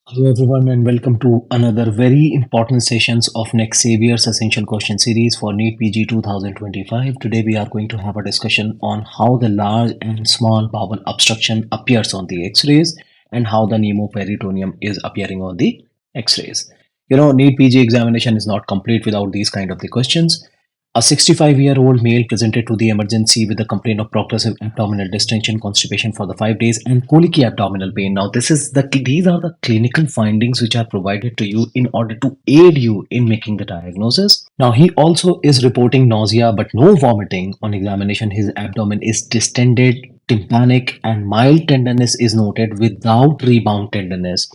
Hello everyone and welcome to another very important sessions of Next Saviour's Essential Question Series for NEET PG 2025. Today we are going to have a discussion on how the large and small bowel obstruction appears on the X-rays and how the pneumoperitoneum is appearing on the X-rays. NEET PG examination is not complete without these kind of the questions. A 65-year-old male presented to the emergency with a complaint of progressive abdominal distension, constipation for the 5 days, and colicky abdominal pain. Now, these are the clinical findings which are provided to you in order to aid you in making the diagnosis. Now, he also is reporting nausea but no vomiting. On examination, his abdomen is distended, tympanic, and mild tenderness is noted without rebound tenderness.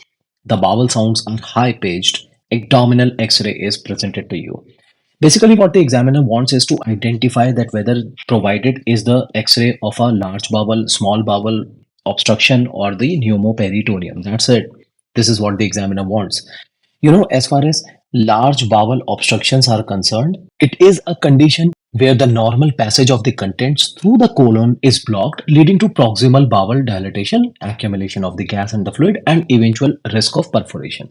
The bowel sounds are high pitched. Abdominal X-ray is presented to you. Basically, what the examiner wants is to identify that whether provided is the X-ray of a large bowel, small bowel obstruction or the pneumoperitoneum. That's it. This is what the examiner wants. As far as large bowel obstructions are concerned, it is a condition where the normal passage of the contents through the colon is blocked, leading to proximal bowel dilatation, accumulation of the gas and the fluid, and eventual risk of perforation.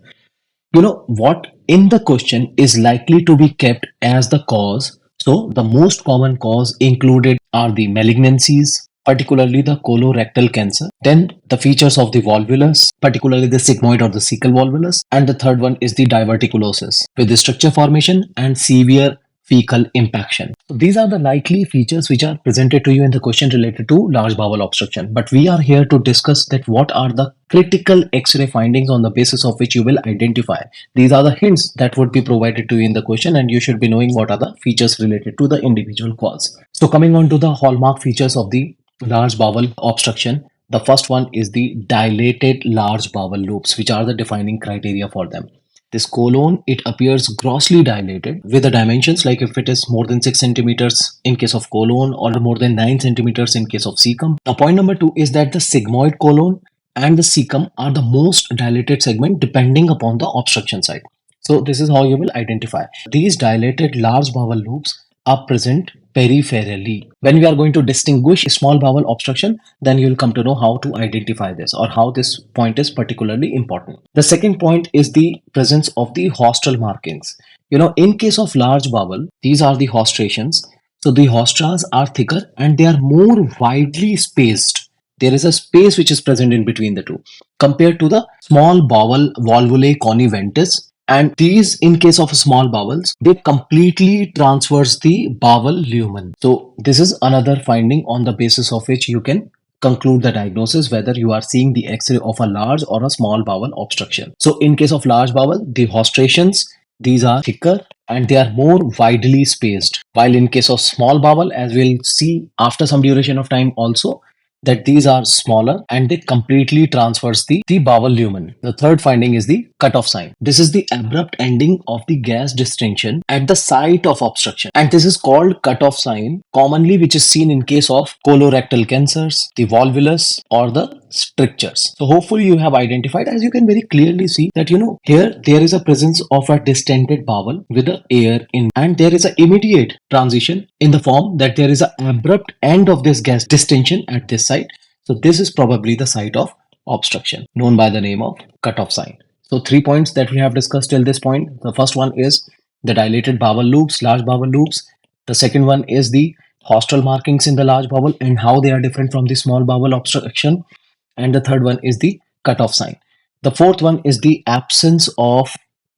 What in the question is likely to be kept as the cause. So the most common cause included are the malignancies, particularly the colorectal cancer, then the features of the volvulus, particularly the sigmoid or the cecal volvulus, and the third one is the diverticulosis with the structure formation and severe fecal impaction. So these are the likely features which are presented to you in the question related to large bowel obstruction. But we are here to discuss that what are the critical X-ray findings on the basis of which you will identify. These are the hints that would be provided to you in the question, and you should be knowing what are the features related to the individual cause. So coming on to the hallmark features of the large bowel obstruction, the first one is the dilated large bowel loops, which are the defining criteria for them. This colon, it appears grossly dilated with the dimensions like if it is more than 6 centimeters in case of colon or more than 9 centimeters in case of cecum. Now, point number 2 is that the sigmoid colon and the cecum are the most dilated segment depending upon the obstruction site. So this is how you will identify. These dilated large bowel loops are present peripherally. When we are going to distinguish small bowel obstruction, then you will come to know how to identify this or how this point is particularly important. The second point is the presence of the haustral markings. In case of large bowel, these are the haustrations. So the haustrals are thicker and they are more widely spaced. There is a space which is present in between the two compared to the small bowel volvulae coniventis, and these in case of small bowels they completely transverse the bowel lumen. So this is another finding on the basis of which you can conclude the diagnosis whether you are seeing the X-ray of a large or a small bowel obstruction. So in case of large bowel, the haustrations, these are thicker and they are more widely spaced, while in case of small bowel, as we'll see after some duration of time also, that these are smaller and they completely transverse the bowel lumen. The third finding is the cutoff sign. This is the abrupt ending of the gas distension at the site of obstruction, and this is called cutoff sign, commonly which is seen in case of colorectal cancers, the volvulus or the strictures. So hopefully you have identified, as you can very clearly see that here there is a presence of a distended bowel with the air in, and there is an immediate transition in the form that there is an abrupt end of this gas distension at this site. So this is probably the site of obstruction known by the name of cutoff sign. So 3 points that we have discussed till this point. The first one is the dilated bowel loops, large bowel loops. The second one is the haustral markings in the large bowel and how they are different from the small bowel obstruction. And the third one is the cutoff sign. The fourth one is the absence of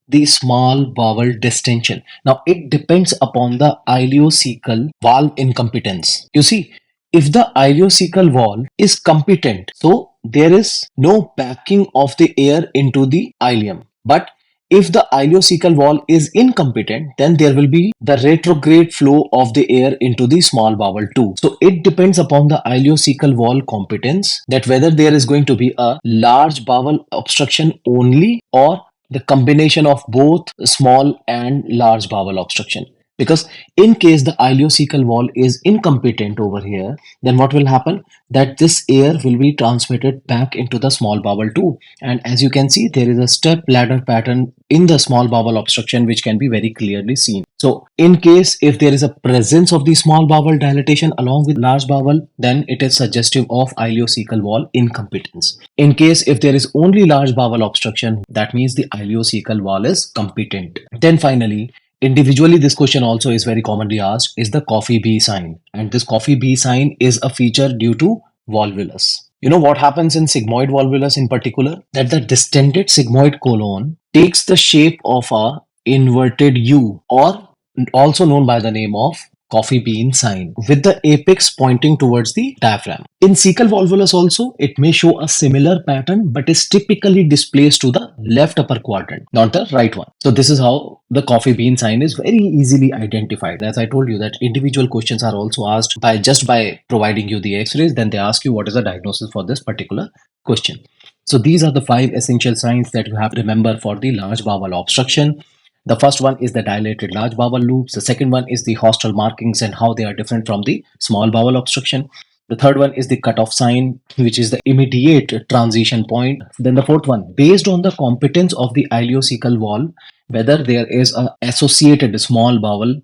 the small bowel distension. Now it depends upon the ileocecal valve incompetence. You see, if the ileocecal valve is competent, so there is no backing of the air into the ileum. But if the ileocecal valve is incompetent, then there will be the retrograde flow of the air into the small bowel too. So it depends upon the ileocecal valve competence that whether there is going to be a large bowel obstruction only or the combination of both small and large bowel obstruction. Because in case the ileocecal valve is incompetent over here, then what will happen? That this air will be transmitted back into the small bowel too. And as you can see, there is a step ladder pattern in the small bowel obstruction which can be very clearly seen. So in case if there is a presence of the small bowel dilatation along with large bowel, then it is suggestive of ileocecal wall incompetence. In case if there is only large bowel obstruction, that means the ileocecal wall is competent. Then finally, individually, this question also is very commonly asked, is the coffee bee sign. And this coffee bee sign is a feature due to volvulus. You know what happens in sigmoid volvulus in particular? That the distended sigmoid colon takes the shape of a inverted U, or also known by the name of coffee bean sign, with the apex pointing towards the diaphragm. In cecal volvulus also, it may show a similar pattern but is typically displaced to the left upper quadrant, not the right one. So this is how the coffee bean sign is very easily identified. As I told you that individual questions are also asked by providing you the x-rays, then they ask you what is the diagnosis for this particular question. So these are the 5 essential signs that you have to remember for the large bowel obstruction. The first one is the dilated large bowel loops. The second one is the Hostel markings and how they are different from the small bowel obstruction. The third one is the cutoff sign, which is the immediate transition point. Then the fourth one, based on the competence of the ileocecal wall, whether there is an associated small bowel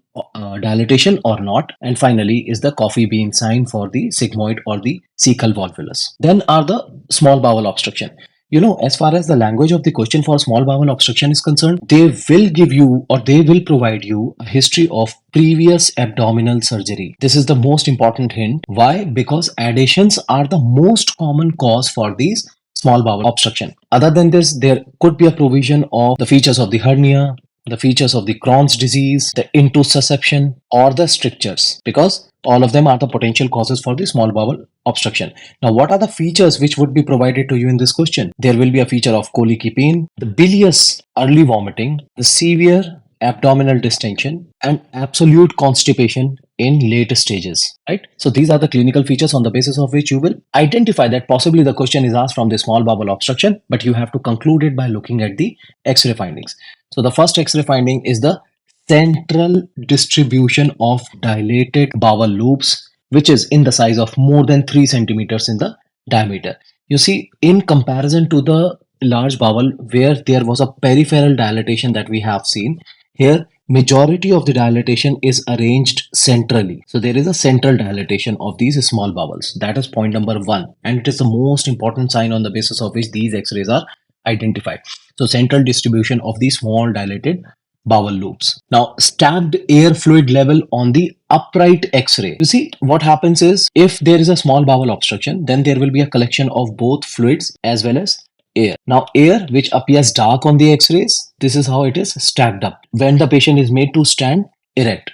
dilatation or not. And finally is the coffee bean sign for the sigmoid or the cecal volvulus. Then are the small bowel obstruction. You know, as far as the language of the question for small bowel obstruction is concerned, they will give you or they will provide you a history of previous abdominal surgery. This is the most important hint. Why? Because adhesions are the most common cause for these small bowel obstruction. Other than this, there could be a provision of the features of the hernia, the features of the Crohn's disease, the intussusception, or the strictures, because all of them are the potential causes for the small bowel obstruction. Now, what are the features which would be provided to you in this question? There will be a feature of colicky pain, the bilious early vomiting, the severe abdominal distension, and absolute constipation in late stages, right? So these are the clinical features on the basis of which you will identify that possibly the question is asked from the small bowel obstruction, but you have to conclude it by looking at the x-ray findings. So the first x-ray finding is the central distribution of dilated bowel loops, which is in the size of more than 3 centimeters in the diameter. You see, in comparison to the large bowel where there was a peripheral dilatation that we have seen, here majority of the dilatation is arranged centrally. So there is a central dilatation of these small bowels. That is point number 1, and it is the most important sign on the basis of which these x-rays are identified. So central distribution of the small dilated bowel loops. Now, stacked air fluid level on the upright x-ray. You see, what happens is if there is a small bowel obstruction, then there will be a collection of both fluids as well as air. Now, air which appears dark on the x-rays, this is how it is stacked up. When the patient is made to stand erect,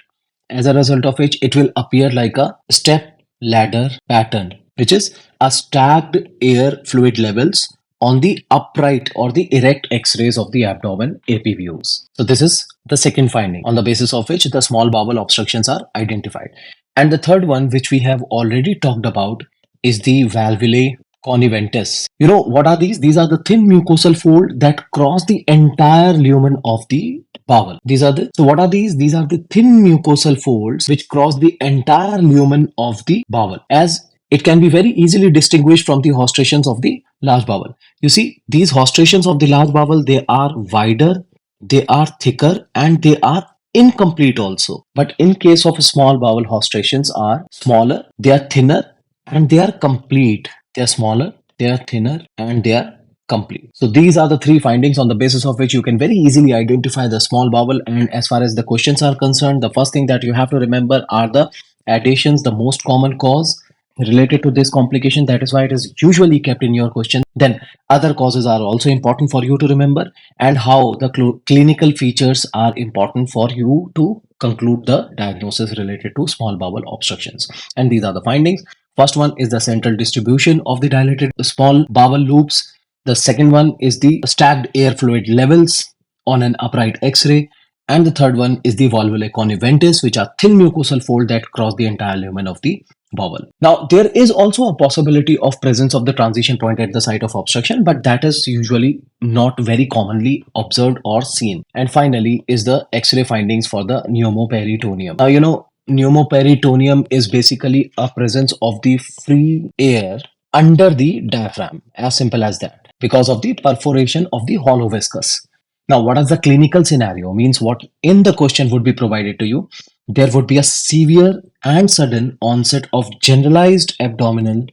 as a result of which it will appear like a step ladder pattern, which is a stacked air fluid levels on the upright or the erect x-rays of the abdomen AP views. So this is the second finding on the basis of which the small bowel obstructions are identified. And the third one, which we have already talked about, is the valvulae conniventes. You know what are these? These are the thin mucosal fold that cross the entire lumen of the bowel. So what are these? These are the thin mucosal folds which cross the entire lumen of the bowel, as it can be very easily distinguished from the hostrations of the large bowel. You see, these hostrations of the large bowel, they are wider, they are thicker, and they are incomplete also. But in case of small bowel, hostrations are smaller, they are thinner, and they are complete. They are smaller, they are thinner, and they are complete. So these are the 3 findings on the basis of which you can very easily identify the small bowel. And as far as the questions are concerned, the first thing that you have to remember are the adhesions, the most common cause related to this complication. That is why it is usually kept in your question. Then other causes are also important for you to remember, and how the clinical features are important for you to conclude the diagnosis related to small bowel obstructions. And these are the findings. First one is the central distribution of the dilated small bowel loops. The second one is the stacked air fluid levels on an upright x-ray. And the third one is the valvulae conniventes, which are thin mucosal fold that cross the entire lumen of the bowel. Now, there is also a possibility of presence of the transition point at the site of obstruction, but that is usually not very commonly observed or seen. And finally is the x-ray findings for the pneumoperitoneum. Now, you know, pneumoperitoneum is basically a presence of the free air under the diaphragm, as simple as that, because of the perforation of the hollow viscus. Now, what is the clinical scenario? Means what in the question would be provided to you. There would be a severe and sudden onset of generalized abdominal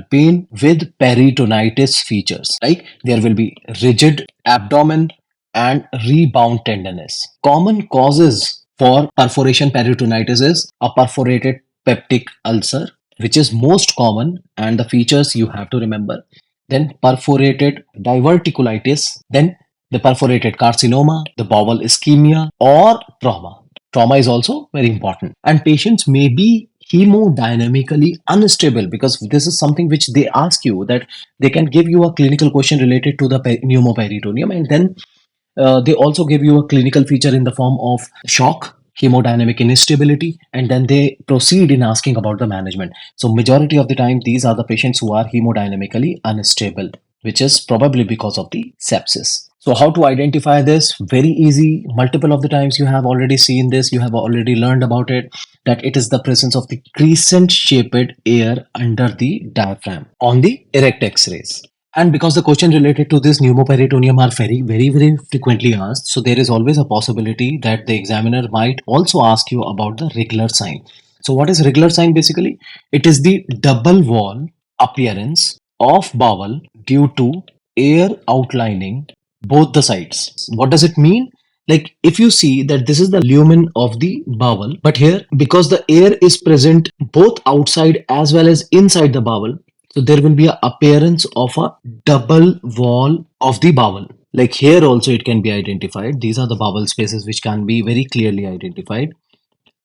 pain with peritonitis features. Like there will be rigid abdomen and rebound tenderness. Common causes for perforation peritonitis is a perforated peptic ulcer, which is most common, and the features you have to remember. Then perforated diverticulitis, then the perforated carcinoma, the bowel ischemia, or trauma. Trauma is also very important. And patients may be hemodynamically unstable, because this is something which they ask you, that they can give you a clinical question related to the pneumoperitoneum, and then they also give you a clinical feature in the form of shock, hemodynamic instability, and then they proceed in asking about the management. So majority of the time these are the patients who are hemodynamically unstable, which is probably because of the sepsis. So how to identify this? Very easy. Multiple of the times you have already seen this, you have already learned about it, that it is the presence of the crescent shaped air under the diaphragm on the erect x-rays. And because the question related to this pneumoperitoneum are very frequently asked, so there is always a possibility that the examiner might also ask you about the regular sign. So what is regular sign basically? It is the double wall appearance of bowel due to air outlining both the sides. What does it mean? Like if you see that this is the lumen of the bowel, but here because the air is present both outside as well as inside the bowel, so there will be a appearance of a double wall of the bowel. Like here also it can be identified. These are the bowel spaces which can be very clearly identified.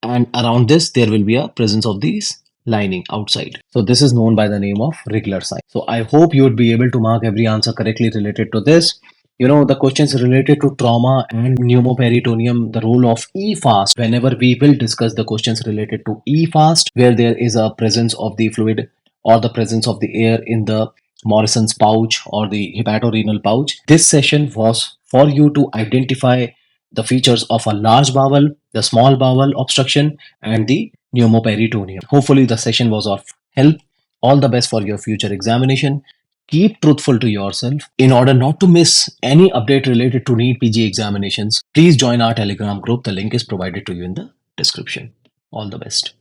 And around this there will be a presence of these lining outside. So this is known by the name of regular sign. So I hope you would be able to mark every answer correctly related to this. You know, the questions related to trauma and pneumoperitoneum, the role of EFAST, whenever we will discuss the questions related to EFAST, where there is a presence of the fluid or the presence of the air in the Morrison's pouch or the hepatorenal pouch. This session was for you to identify the features of a large bowel, the small bowel obstruction, and the pneumoperitoneum. Hopefully, the session was of help. All the best for your future examination. Keep truthful to yourself. In order not to miss any update related to NEET PG examinations, please join our Telegram group. The link is provided to you in the description. All the best.